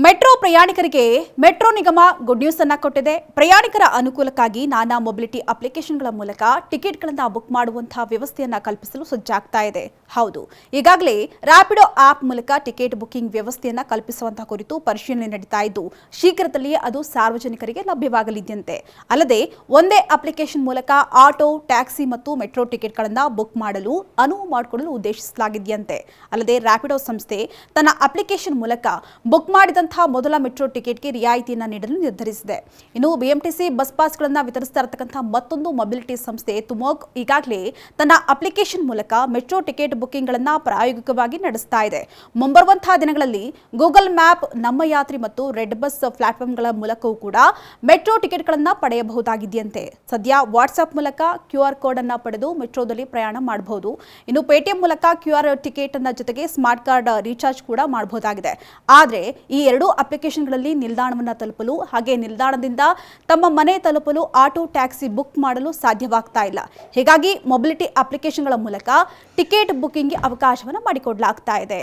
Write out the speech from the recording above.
Metro ಪ್ರಯಾಣಿಕರಿಗೆ metro ನಿಗಮ good news ಅನ್ನು ಕೊಟ್ಟಿದೆ. ಪ್ರಯಾಣಿಕರ ಅನುಕೂಲಕ್ಕಾಗಿ ನಾನಾ ಮೊಬಿಲಿಟಿ ಅಪ್ಲಿಕೇಶನ್ಗಳ ಮೂಲಕ ಟಿಕೆಟ್ಗಳನ್ನು ಬುಕ್ ಮಾಡುವಂತಹ ವ್ಯವಸ್ಥೆಯನ್ನು ಕಲ್ಪಿಸಲು ಸಜ್ಜಾಗ್ತಾ ಇದೆ. ಹೌದು, ಈಗಾಗಲೇ ರ್ಯಾಪಿಡೋ ಆಪ್ ಮೂಲಕ ಟಿಕೆಟ್ ಬುಕಿಂಗ್ ವ್ಯವಸ್ಥೆಯನ್ನು ಕಲ್ಪಿಸುವಂತಹ ಕುರಿತು ಪರಿಶೀಲನೆ ನಡೀತಾ ಇದ್ದು, ಶೀಘ್ರದಲ್ಲಿಯೇ ಅದು ಸಾರ್ವಜನಿಕರಿಗೆ ಲಭ್ಯವಾಗಲಿದೆಯಂತೆ. ಅಲ್ಲದೆ ಒಂದೇ ಅಪ್ಲಿಕೇಶನ್ ಮೂಲಕ ಆಟೋ, ಟ್ಯಾಕ್ಸಿ ಮತ್ತು ಮೆಟ್ರೋ ಟಿಕೆಟ್ಗಳನ್ನು ಬುಕ್ ಮಾಡಲು ಅನುವು ಮಾಡಿಕೊಡಲು ಉದ್ದೇಶಿಸಲಾಗಿದೆಯಂತೆ. ಅಲ್ಲದೆ ರ್ಯಾಪಿಡೋ ಸಂಸ್ಥೆ ತನ್ನ ಅಪ್ಲಿಕೇಶನ್ ಮೂಲಕ ಬುಕ್ ಮಾಡಿದ ಮೊದಲ ಮೆಟ್ರೋ ಟಿಕೆಟ್ಗೆ ರಿಯಾಯಿತಿಯನ್ನು ನೀಡಲು ನಿರ್ಧರಿಸಿದೆ. ಇನ್ನು ಬಿಎಂಟಿಸಿ ಬಸ್ ಪಾಸ್ಗಳನ್ನು ವಿತರಿಸ್ತಾ ಇರತಕ್ಕಂತಹ ಮತ್ತೊಂದು ಮೊಬಿಲಿಟಿ ಸಂಸ್ಥೆ ತುಮೋಗ್ ಈಗಾಗಲೇ ತನ್ನ ಅಪ್ಲಿಕೇಶನ್ ಮೂಲಕ ಮೆಟ್ರೋ ಟಿಕೆಟ್ ಬುಕಿಂಗ್ಗಳನ್ನು ಪ್ರಾಯೋಗಿಕವಾಗಿ ನಡೆಸ್ತಾ ಇದೆ. ಮುಂಬರುವಂತಹ ದಿನಗಳಲ್ಲಿ ಗೂಗಲ್ ಮ್ಯಾಪ್, ನಮ್ಮ ಯಾತ್ರಿ ಮತ್ತು ರೆಡ್ ಬಸ್ ಪ್ಲಾಟ್ಫಾರ್ಮ್ಗಳ ಮೂಲಕವೂ ಕೂಡ ಮೆಟ್ರೋ ಟಿಕೆಟ್ಗಳನ್ನು ಪಡೆಯಬಹುದಾಗಿದೆಯಂತೆ. ಸದ್ಯ ವಾಟ್ಸ್ಆಪ್ ಮೂಲಕ QR ಕೋಡ್ ಅನ್ನು ಪಡೆದು ಮೆಟ್ರೋದಲ್ಲಿ ಪ್ರಯಾಣ ಮಾಡಬಹುದು. ಇನ್ನು ಪೇಟಿಎಂ ಮೂಲಕ QR ಟಿಕೆಟ್ ಅನ್ನ ಜೊತೆಗೆ ಸ್ಮಾರ್ಟ್ ಕಾರ್ಡ್ ರೀಚಾರ್ಜ್ ಕೂಡ ಮಾಡಬಹುದಾಗಿದೆ. ಆದರೆ ಈ ಎರಡೂ ಅಪ್ಲಿಕೇಶನ್ಗಳಲ್ಲಿ ನಿಲ್ದಾಣವನ್ನು ತಲುಪಲು ಹಾಗೆ ನಿಲ್ದಾಣದಿಂದ ತಮ್ಮ ಮನೆ ತಲುಪಲು ಆಟೋ, ಟ್ಯಾಕ್ಸಿ ಬುಕ್ ಮಾಡಲು ಸಾಧ್ಯವಾಗ್ತಾ ಇಲ್ಲ. ಹೀಗಾಗಿ ಮೊಬಿಲಿಟಿ ಅಪ್ಲಿಕೇಶನ್ಗಳ ಮೂಲಕ ಟಿಕೆಟ್ ಬುಕಿಂಗ್ಗೆ ಅವಕಾಶವನ್ನು ಮಾಡಿಕೊಡಲಾಗ್ತಾ ಇದೆ.